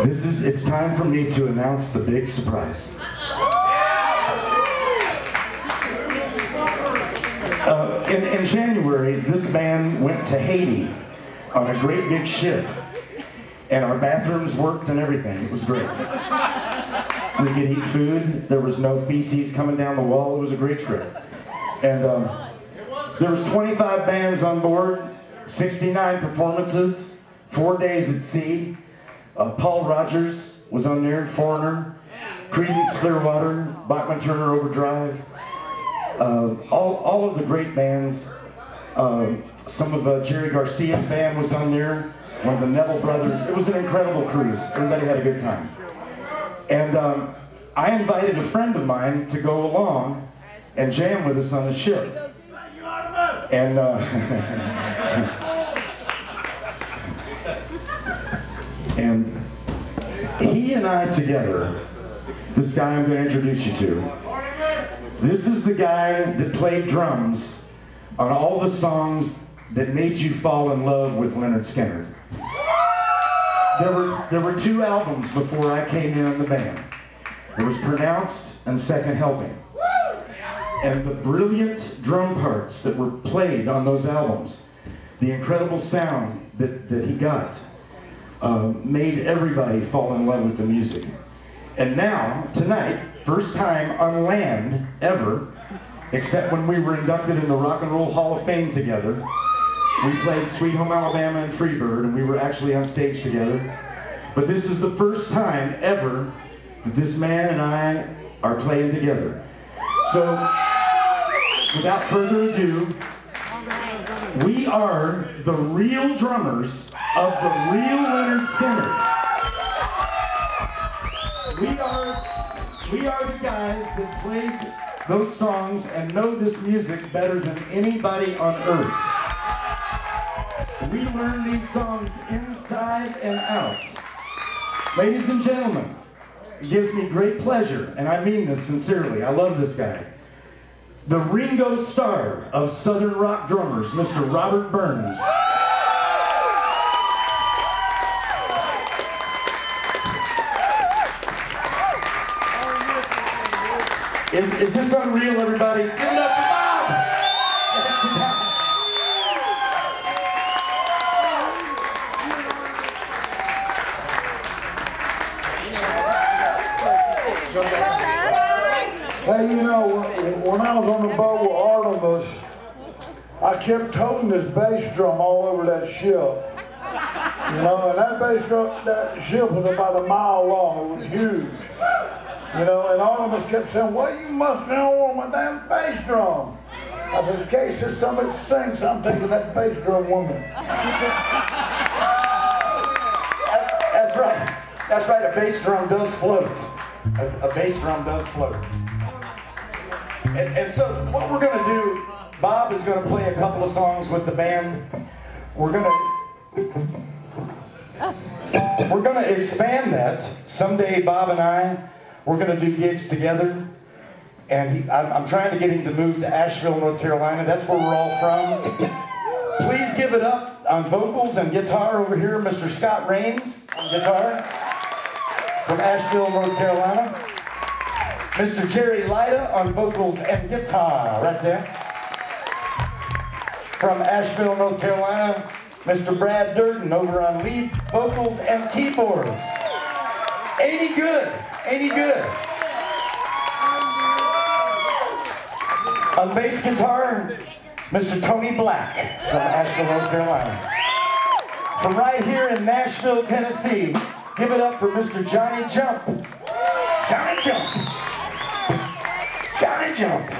It's time for me to announce the big surprise. In January, this band went to Haiti on a great big ship, and our bathrooms worked and everything. It was great. We could eat food. There was no feces coming down the wall. It was a great trip. And there was 25 bands on board, 69 performances, 4 days at sea. Paul Rogers was on there, Foreigner, Creedence Clearwater, Bachman Turner Overdrive. All of the great bands. Some of Jerry Garcia's band was on there, one of the Neville brothers. It was an incredible cruise. Everybody had a good time. And I invited a friend of mine to go along and jam with us on the ship. And and he and I together, this guy I'm going to introduce you to, this is the guy that played drums on all the songs that made you fall in love with Leonard Skinner. There were 2 albums before I came in the band. There was Pronounced and Second Helping. And the brilliant drum parts that were played on those albums, the incredible sound that he got, made everybody fall in love with the music. And now, tonight, first time on land ever, except when we were inducted in the Rock and Roll Hall of Fame together. We played Sweet Home Alabama and Freebird, and we were actually on stage together. But this is the first time ever that this man and I are playing together. So, without further ado, we are the real drummers of the real Leonard Skinner. We are the guys that played those songs and know this music better than anybody on earth. We learn these songs inside and out. Ladies and gentlemen, it gives me great pleasure, and I mean this sincerely, I love this guy, the Ringo Starr of Southern rock drummers, Mr. Robert Burns. Is this unreal, everybody? Give it up for Bob! Hey, you know, when I was on the boat with Artimus, I kept toting this bass drum all over that ship. You know, and that bass drum, that ship was about a mile long. It was huge. You know, and Artimus kept saying, well, you must know on my damn bass drum. I said, in case there's somebody sings, I'm taking that bass drum woman. That's right. That's right, a bass drum does float. A bass drum does float. And so what we're going to do, Bob is going to play a couple of songs with the band. We're going to expand that. Someday Bob and I, we're going to do gigs together. And I'm trying to get him to move to Nashville, North Carolina. That's where we're all from. Please give it up on vocals and guitar over here, Mr. Scott Rains on guitar from Asheville, North Carolina. Mr. Jerry Lida on vocals and guitar, right there. From Asheville, North Carolina, Mr. Brad Durden over on lead vocals and keyboards. Ain't he good? Ain't he good? On bass guitar, Mr. Tony Black from Asheville, North Carolina. From right here in Nashville, Tennessee, give it up for Mr. Johnny Jump. Johnny Jump. Johnny Jump.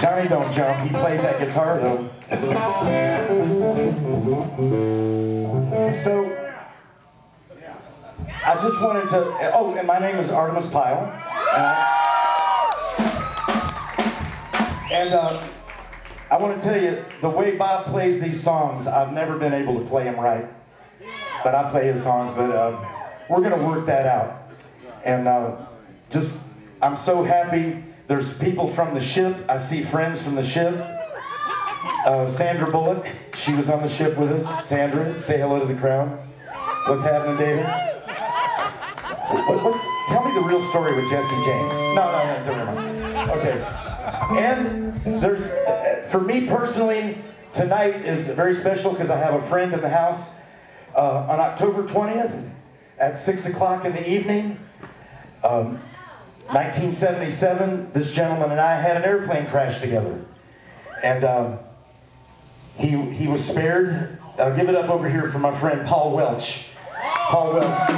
Johnny don't jump, he plays that guitar though. So, I just wanted to, oh, and my name is Artimus Pyle. And I want to tell you, the way Bob plays these songs, I've never been able to play them right. But I play his songs, but we're going to work that out. And I'm so happy. There's people from the ship. I see friends from the ship. Sandra Bullock, she was on the ship with us. Sandra, say hello to the crowd. What's happening, David? Tell me the real story with Jesse James. No, never mind. Okay. And there's, for me personally, tonight is very special because I have a friend in the house. On October 20th at 6 o'clock in the evening, 1977, this gentleman and I had an airplane crash together. And he was spared. I'll give it up over here for my friend Paul Welch. Paul Welch.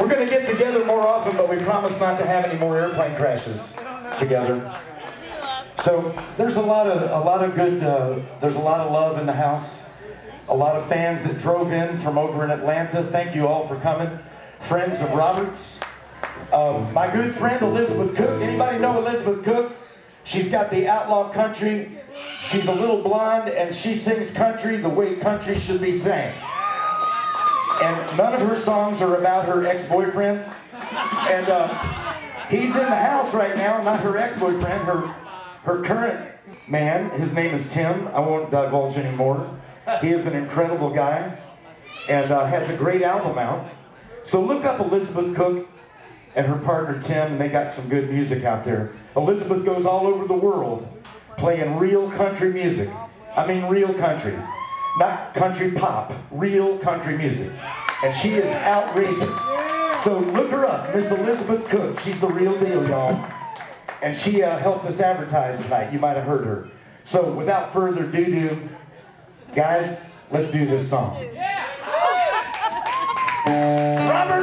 We're going to get together more often, but we promise not to have any more airplane crashes together. So there's a lot of good. There's a lot of love in the house. A lot of fans that drove in from over in Atlanta. Thank you all for coming. Friends of Robert's. My good friend Elizabeth Cook. Anybody know Elizabeth Cook? She's got the outlaw country. She's a little blonde, and she sings country the way country should be sang. And none of her songs are about her ex-boyfriend. And he's in the house right now, not her ex-boyfriend, her current man. His name is Tim. I won't divulge anymore. He is an incredible guy and has a great album out. So look up Elizabeth Cook and her partner Tim, and they got some good music out there. Elizabeth goes all over the world playing real country music. I mean real country. Not country pop, real country music. And she is outrageous. So look her up, Miss Elizabeth Cook. She's the real deal, y'all. And she helped us advertise tonight. You might have heard her. So without further ado, guys, let's do this song. Robert!